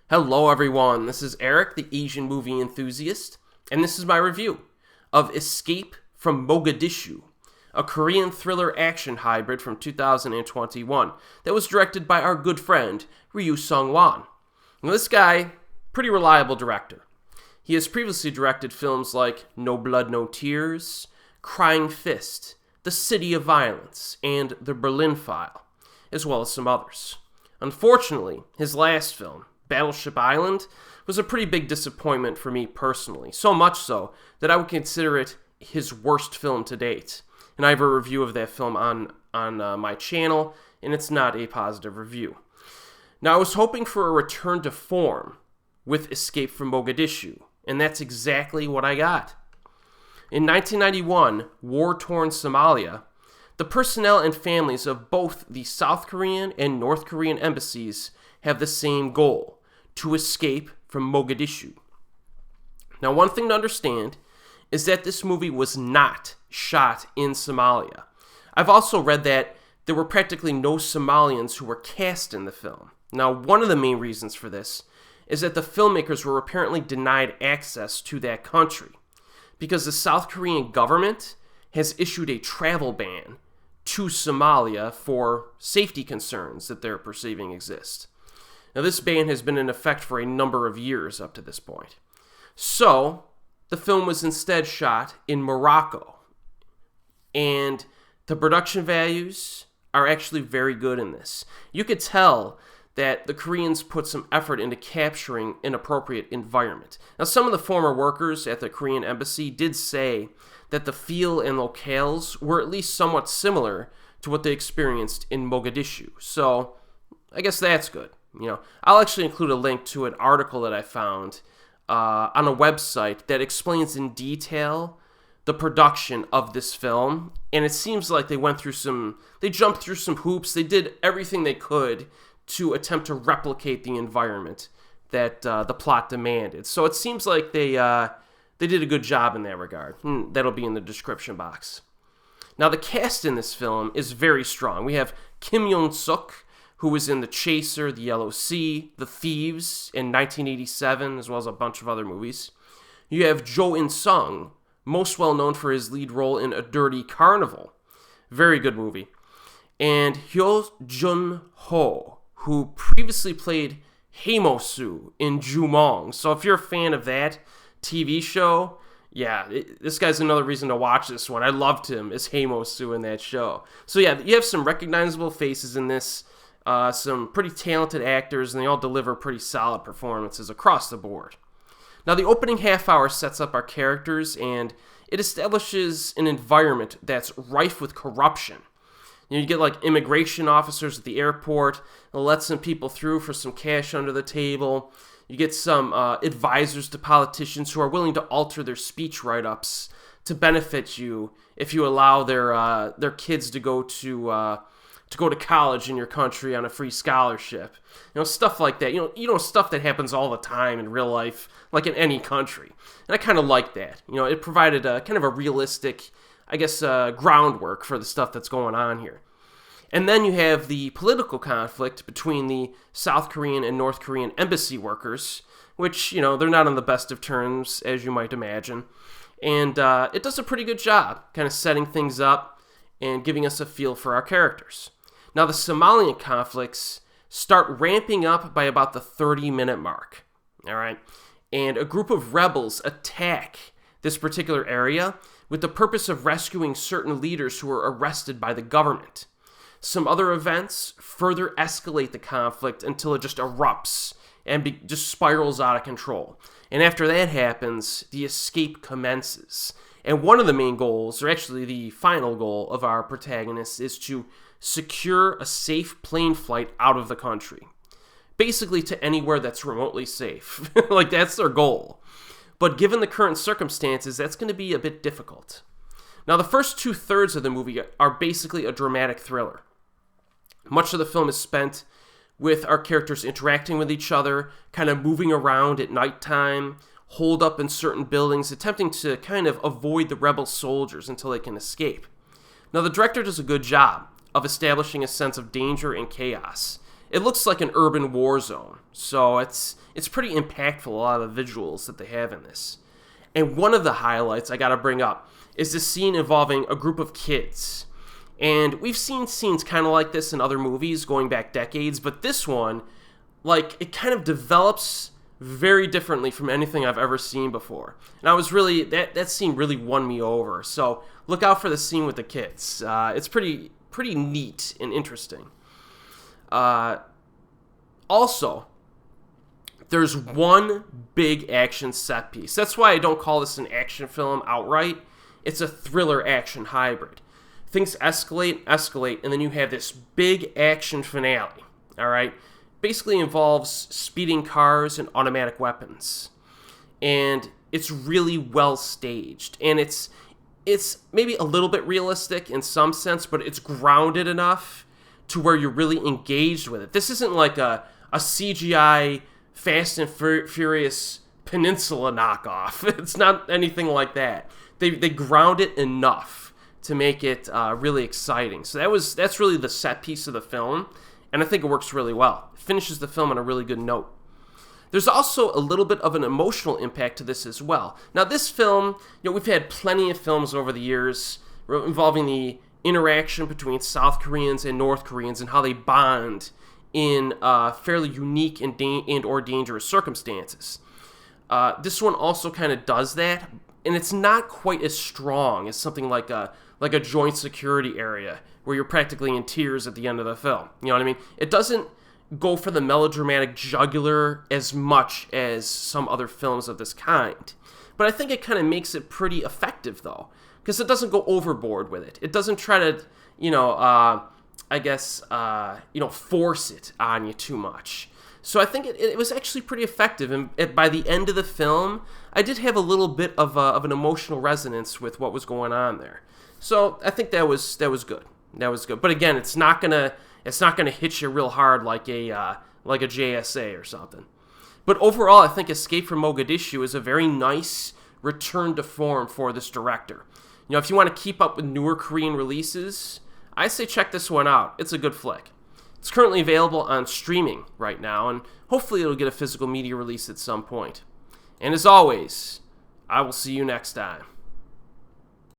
Hello everyone, this is Erik, the Asian movie enthusiast, and this is my review of Escape from Mogadishu, a Korean thriller action hybrid from 2021 that was directed by our good friend Ryoo Seung-wan. Now this guy, pretty reliable director. He has previously directed films like No Blood, No Tears, Crying Fist, The City of Violence, and The Berlin File, as well as some others. Unfortunately, his last film, Battleship Island, was a pretty big disappointment for me personally, so much so that I would consider it his worst film to date. And I have a review of that film on my channel, and it's not a positive review. Now, I was hoping for a return to form with Escape from Mogadishu, and that's exactly what I got. In 1991, war-torn Somalia, the personnel and families of both the South Korean and North Korean embassies have the same goal: to escape from Mogadishu. Now, one thing to understand is that this movie was not shot in Somalia. I've also read that there were practically no Somalians who were cast in the film. Now, one of the main reasons for this is that the filmmakers were apparently denied access to that country because the South Korean government has issued a travel ban to Somalia for safety concerns that they're perceiving exist. Now, this ban has been in effect for a number of years up to this point. So, the film was instead shot in Morocco. And the production values are actually very good in this. You could tell that the Koreans put some effort into capturing an appropriate environment. Now, some of the former workers at the Korean embassy did say that the feel and locales were at least somewhat similar to what they experienced in Mogadishu. So, I guess that's good. I'll actually include a link to an article that I found on a website that explains in detail the production of this film, and it seems like they jumped through some hoops. They did everything they could to attempt to replicate the environment that the plot demanded. So it seems like they did a good job in that regard. That'll be in the description box. Now, the cast in this film is very strong. We have Kim Yoon-seok, who was in The Chaser, The Yellow Sea, The Thieves in 1987, as well as a bunch of other movies. You have Jo In-sung, most well known for his lead role in A Dirty Carnival. Very good movie. And Hyo Jun-ho, who previously played Hae-mo-soo in Jumong. So if you're a fan of that TV show, this guy's another reason to watch this one. I loved him as Hae-mo-soo in that show. So yeah, you have some recognizable faces in this. Some pretty talented actors, and they all deliver pretty solid performances across the board. Now, the opening half hour sets up our characters, and it establishes an environment that's rife with corruption. You get like immigration officers at the airport. They'll let some people through for some cash under the table. You get some advisors to politicians who are willing to alter their speech write-ups to benefit you if you allow their kids to go to college in your country on a free scholarship. Stuff like that. Stuff that happens all the time in real life, like in any country. And I kind of like that. It provided a kind of a realistic, groundwork for the stuff that's going on here. And then you have the political conflict between the South Korean and North Korean embassy workers, which, they're not on the best of terms, as you might imagine. And it does a pretty good job kind of setting things up and giving us a feel for our characters. Now, the Somalian conflicts start ramping up by about the 30-minute mark, all right? And a group of rebels attack this particular area with the purpose of rescuing certain leaders who were arrested by the government. Some other events further escalate the conflict until it just erupts and just spirals out of control. And after that happens, the escape commences. And one of the main goals, or actually the final goal of our protagonist, is to secure a safe plane flight out of the country. Basically to anywhere that's remotely safe. Like, that's their goal. But given the current circumstances, that's going to be a bit difficult. Now, the first 2/3 of the movie are basically a dramatic thriller. Much of the film is spent with our characters interacting with each other, kind of moving around at nighttime, holed up in certain buildings, attempting to kind of avoid the rebel soldiers until they can escape. Now, the director does a good job of establishing a sense of danger and chaos, it looks like an urban war zone. So it's pretty impactful, a lot of the visuals that they have in this. And one of the highlights I got to bring up is the scene involving a group of kids. And we've seen scenes kind of like this in other movies going back decades, but this one, like, it kind of develops very differently from anything I've ever seen before. And I was really, that scene really won me over. So look out for the scene with the kids. It's pretty neat and interesting. Also, there's one big action set piece. That's why I don't call this an action film outright. It's a thriller action hybrid. Things escalate, and then you have this big action finale, all right? Basically involves speeding cars and automatic weapons. And it's really well staged. And it's maybe a little bit realistic in some sense, but it's grounded enough to where you're really engaged with it. This isn't like a CGI Fast and Furious Peninsula knockoff. It's not anything like that. They ground it enough to make it really exciting. So that's really the set piece of the film, and I think it works really well. It finishes the film on a really good note. There's also a little bit of an emotional impact to this as well. Now, this film, we've had plenty of films over the years involving the interaction between South Koreans and North Koreans and how they bond in fairly unique and or dangerous circumstances. This one also kind of does that, and it's not quite as strong as something like a joint security area where you're practically in tears at the end of the film. You know what I mean? It doesn't go for the melodramatic jugular as much as some other films of this kind. But I think it kind of makes it pretty effective, though, because it doesn't go overboard with it. It doesn't try to, force it on you too much. So I think it was actually pretty effective, and by the end of the film, I did have a little bit of an emotional resonance with what was going on there. So I think that was good. That was good. But again, it's not gonna hit you real hard like a JSA or something. But overall, I think Escape from Mogadishu is a very nice return to form for this director. If you want to keep up with newer Korean releases, I say check this one out. It's a good flick. It's currently available on streaming right now, and hopefully it'll get a physical media release at some point. And as always, I will see you next time.